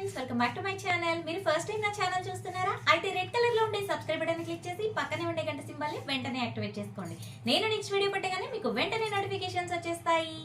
Friends, welcome back to my channel. మీరు first time నా channel చూస్తున్నారా? అయితే రెడ్ కలర్ లో ఉండే సబ్స్క్రైబ్ బటన్ క్లిక్ చేసి పక్కనే ఉండే గంట సింబల్ ని వెంటనే యాక్టివేట్ చేసుకోండి. నేను నెక్స్ట్ వీడియో పెట్టగానే మీకు వెంటనే నోటిఫికేషన్స్ వచ్చేస్తాయి.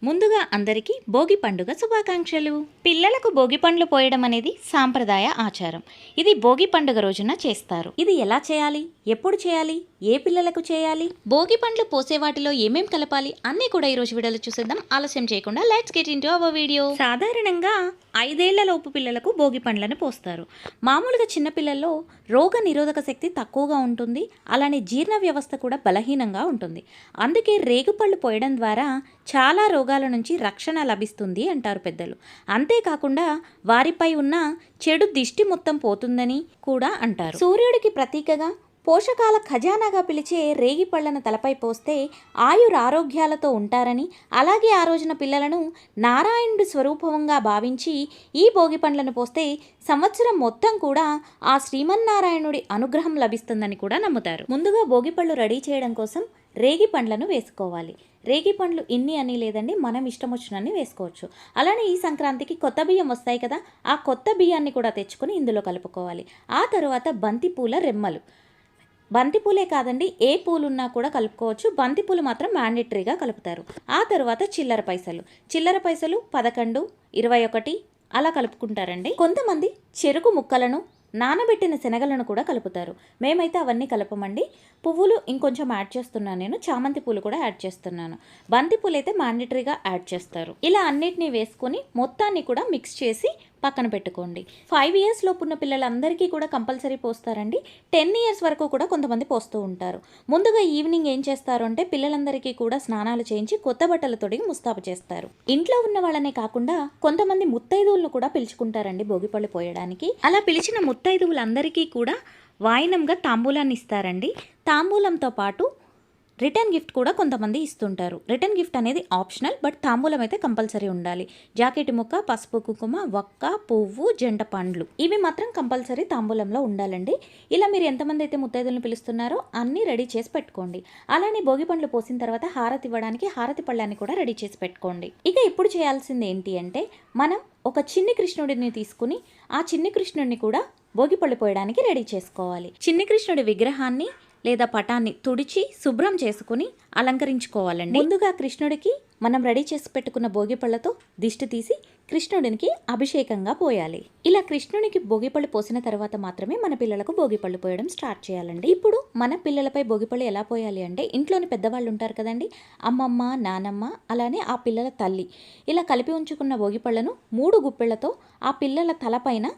ముందుగా అందరికీ భోగి పండుగ శుభాకాంక్షలు. పిల్లలకు భోగి పండ్లు పోయడం అనేది సాంప్రదాయ ఆచారం. ఇది భోగి పండుగ రోజున చేస్తారు. ఇది ఎలా చేయాలి, ఎప్పుడు చేయాలి, ఏ పిల్లలకు చేయాలి, భోగి పండ్లు పోసే వాటిలో ఏమేం కలపాలి అన్నీ కూడా ఈరోజు వీడియోలో చూసేద్దాం. ఆలస్యం చేయకుండా let's get into hour video. సాధారణంగా 5 ఏళ్ల లోపు పిల్లలకు భోగి పండ్లను పోస్తారు. మామూలుగా చిన్నపిల్లల్లో రోగ నిరోధక శక్తి తక్కువగా ఉంటుంది, అలానే జీర్ణ వ్యవస్థ కూడా బలహీనంగా ఉంటుంది. అందుకే రేగుపళ్ళు పోయడం ద్వారా చాలా రోగాల నుంచి రక్షణ లభిస్తుంది అంటారు పెద్దలు. అంతేకాకుండా వారిపై ఉన్న చెడు దిష్టి మొత్తం పోతుందని కూడా అంటారు. సూర్యుడికి ప్రతీకగా పోషకాల ఖజానాగా పిలిచే రేగి పళ్ళను తలపై పోస్తే ఆయురారోగ్యాలతో ఉంటారని, అలాగే ఆ రోజున పిల్లలను నారాయణుడి స్వరూపంగా భావించి ఈ భోగి పండ్లను పోస్తే సంవత్సరం మొత్తం కూడా ఆ శ్రీమన్నారాయణుడి అనుగ్రహం లభిస్తుందని కూడా నమ్ముతారు. ముందుగా భోగి పళ్ళు రెడీ చేయడం కోసం రేగి పండ్లను వేసుకోవాలి. రేగి పండ్లు ఇన్ని అని లేదండి, మనం ఇష్టం వచ్చినన్ని వేసుకోవచ్చు. అలానే ఈ సంక్రాంతికి కొత్త బియ్యం వస్తాయి కదా, ఆ కొత్త బియ్యాన్ని కూడా తెచ్చుకొని ఇందులో కలుపుకోవాలి. ఆ తర్వాత బంతిపూల రెమ్మలు, బంతిపూలే కాదండి ఏ పూలున్నా కూడా కలుపుకోవచ్చు. బంతిపూలు మాత్రం మ్యాండేటరీగా కలుపుతారు. ఆ తర్వాత చిల్లర పైసలు 11, 21 అలా కలుపుకుంటారండి. కొంతమంది చెరుకు ముక్కలను, నానబెట్టిన శనగలను కూడా కలుపుతారు. మేమైతే అవన్నీ కలపమండి. పువ్వులు ఇంకొంచెం యాడ్ చేస్తున్నాను, నేను చామంతి పూలు కూడా యాడ్ చేస్తున్నాను. బంతి పూలు అయితే మ్యాండేటరీగా యాడ్ చేస్తారు. ఇలా అన్నిటినీ వేసుకొని మొత్తాన్ని కూడా మిక్స్ చేసి పక్కన పెట్టుకోండి. 5 ఇయర్స్ లోపు ఉన్న పిల్లలందరికీ కూడా కంపల్సరీ పోస్తారండి. 10 ఇయర్స్ వరకు కూడా కొంతమంది పోస్తూ ఉంటారు. ముందుగా ఈవినింగ్ ఏం చేస్తారు అంటే పిల్లలందరికీ కూడా స్నానాలు చేయించి కొత్త బట్టలు తొడిగి ముస్తాబు చేస్తారు. ఇంట్లో ఉన్న వాళ్ళనే కాకుండా కొంతమంది ముత్తైదువులను కూడా పిలుచుకుంటారండి భోగిపళ్ళు పోయడానికి. అలా పిలిచిన ముత్తైదువులందరికీ కూడా వాయినంగా తాంబూలాన్ని ఇస్తారండి. తాంబూలంతో పాటు రిటర్న్ గిఫ్ట్ కూడా కొంతమంది ఇస్తుంటారు. రిటర్న్ గిఫ్ట్ అనేది ఆప్షనల్, బట్ తాంబూలం అయితే కంపల్సరీ ఉండాలి. జాకెట్ ముక్క, పసుపు కుంకుమ, వక్క, పువ్వు, జంట పండ్లు ఇవి మాత్రం కంపల్సరీ తాంబూలంలో ఉండాలండి. ఇలా మీరు ఎంతమంది అయితే ముత్తైదులను పిలుస్తున్నారో అన్నీ రెడీ చేసి పెట్టుకోండి. అలానే భోగి పండ్లు పోసిన తర్వాత హారతి ఇవ్వడానికి హారతి పళ్ళాన్ని కూడా రెడీ చేసి పెట్టుకోండి. ఇక ఇప్పుడు చేయాల్సింది ఏంటి అంటే, మనం ఒక చిన్ని కృష్ణుడిని తీసుకుని ఆ చిన్ని కృష్ణుడిని కూడా భోగిపళ్ళు పోయడానికి రెడీ చేసుకోవాలి. చిన్ని కృష్ణుడి విగ్రహాన్ని లేదా పటాన్ని తుడిచి శుభ్రం చేసుకుని అలంకరించుకోవాలండి. ముందుగా కృష్ణుడికి మనం రెడీ చేసి పెట్టుకున్న భోగిపళ్ళతో దిష్టి తీసి కృష్ణుడికి అభిషేకంగా పోయాలి. ఇలా కృష్ణునికి భోగిపళ్ళు పోసిన తర్వాత మాత్రమే మన పిల్లలకు భోగిపళ్ళు పోయడం స్టార్ట్ చేయాలండి. ఇప్పుడు మన పిల్లలపై భోగిపళ్ళు ఎలా పోయాలి అంటే, ఇంట్లోని పెద్దవాళ్ళు ఉంటారు కదండి, అమ్మమ్మ, నానమ్మ, అలానే ఆ పిల్లల తల్లి, ఇలా కలిపి ఉంచుకున్న భోగిపళ్ళను 3 గుప్పెళ్లతో ఆ పిల్లల తలపైన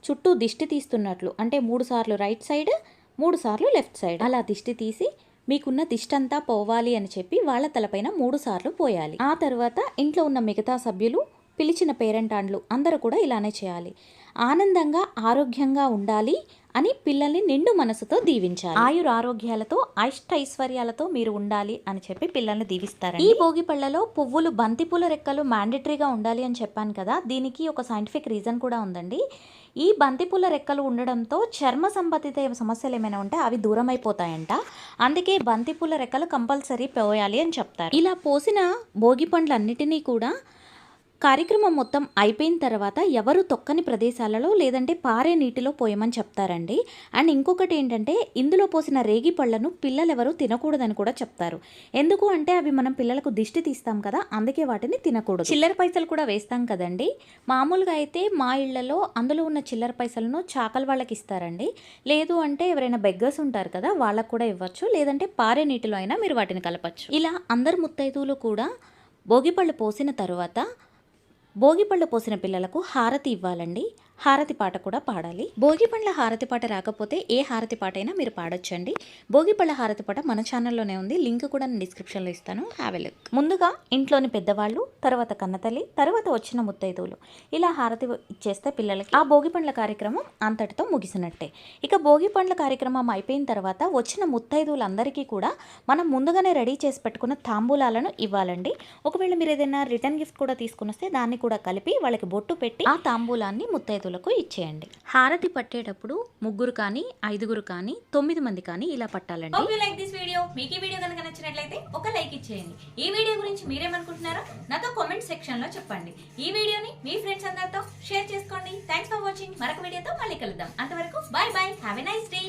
చుట్టూ దిష్టి తీస్తున్నట్లు, అంటే 3 సార్లు రైట్ సైడ్, 3 సార్లు లెఫ్ట్ సైడ్ అలా దిష్టి తీసి మీకున్న దిష్టంతా పోవాలి అని చెప్పి వాళ్ళ తలపైన 3 సార్లు పోయాలి. ఆ తర్వాత ఇంట్లో ఉన్న మిగతా సభ్యులు, పిలిచిన పేరెంటాండ్లు అందరూ కూడా ఇలానే చేయాలి. ఆనందంగా ఆరోగ్యంగా ఉండాలి అని పిల్లల్ని నిండు మనసుతో దీవించాలి. ఆయురారోగ్యాలతో ఐశ్వర్యాలతో మీరు ఉండాలి అని చెప్పి పిల్లల్ని దీవిస్తారు. ఈ భోగి పళ్ళలో పువ్వులు, బంతిపూల రెక్కలు మ్యాండేటరీగా ఉండాలి అని చెప్పాను కదా, దీనికి ఒక సైంటిఫిక్ రీజన్ కూడా ఉందండి. ఈ బంతిపూల రెక్కలు ఉండడంతో చర్మ సంబంధిత సమస్యలు ఏమైనా ఉంటే అవి దూరం అయిపోతాయంట. అందుకే బంతిపూల రెక్కలు కంపల్సరీ పోయాలి అని చెప్తారు. ఇలా పోసిన భోగి పండ్లన్నిటినీ కూడా కార్యక్రమం మొత్తం అయిపోయిన తర్వాత ఎవరు తొక్కని ప్రదేశాలలో లేదంటే పారే నీటిలో పోయమని చెప్తారండి. అండ్ ఇంకొకటి ఏంటంటే, ఇందులో పోసిన రేగి పళ్ళను పిల్లలెవరూ తినకూడదని కూడా చెప్తారు. ఎందుకు అంటే అవి మనం పిల్లలకు దిష్టి తీస్తాం కదా, అందుకే వాటిని తినకూడదు. చిల్లర పైసలు కూడా వేస్తాం కదండి. మామూలుగా అయితే మా ఇళ్లలో అందులో ఉన్న చిల్లర పైసలను చాకల వాళ్ళకి ఇస్తారండి. లేదు అంటే ఎవరైనా బెగ్గర్స్ ఉంటారు కదా, వాళ్ళకు కూడా ఇవ్వచ్చు. లేదంటే పారే నీటిలో అయినా మీరు వాటిని కలపచ్చు. ఇలా అందరు ముత్తైదువులు కూడా భోగిపళ్ళు పోసిన తర్వాత భోగిపళ్ళు పోసిన పిల్లలకు హారతి ఇవ్వాలండి. హారతి పాట కూడా పాడాలి. భోగిపళ్ళ హారతి పాట రాకపోతే ఏ హారతి పాట అయినా మీరు పాడొచ్చండి. భోగిపళ్ళ హారతి పాట మన ఛానల్లోనే ఉంది, లింక్ కూడా నేను డిస్క్రిప్షన్లో ఇస్తాను, హ్యావ్ ఎ లుక్. ముందుగా ఇంట్లోని పెద్దవాళ్ళు, తర్వాత కన్నతల్లి, తర్వాత వచ్చిన ముత్తైదువులు ఇలా హారతి ఇచ్చేస్తే పిల్లలకి ఆ భోగిపండ్ల కార్యక్రమం అంతటితో ముగిసినట్టే. ఇక భోగిపండ్ల కార్యక్రమం అయిపోయిన తర్వాత వచ్చిన ముత్తైదువులందరికీ కూడా మనం ముందుగానే రెడీ చేసి పెట్టుకున్న తాంబూలాలను ఇవ్వాలండి. ఒకవేళ మీరు ఏదైనా రిటర్న్ గిఫ్ట్ కూడా తీసుకుని వస్తే దాన్ని కూడా కలిపి వాళ్ళకి బొట్టు పెట్టి ఆ తాంబూలాన్ని ముత్తైదువులకు ఇచ్చేయండి. హారతి పట్టేటప్పుడు 3 కానీ 5 కానీ 9 మంది కానీ ఇలా పట్టాలండి. Hope you like this video. మీకు ఈ వీడియో కనుక నచ్చినట్లయితే ఒక లైక్ ఇచ్చేయండి. ఈ వీడియో గురించి మీరేమనుకుంటున్నారో నాతో కామెంట్ సెక్షన్ లో చెప్పండి. ఈ వీడియోని మీ ఫ్రెండ్స్ అందరితో షేర్ చేసుకోండి. Thanks for watching. మరొక వీడియోతో మళ్ళీ కలుద్దాం. అంతవరకు bye bye. Have a nice day.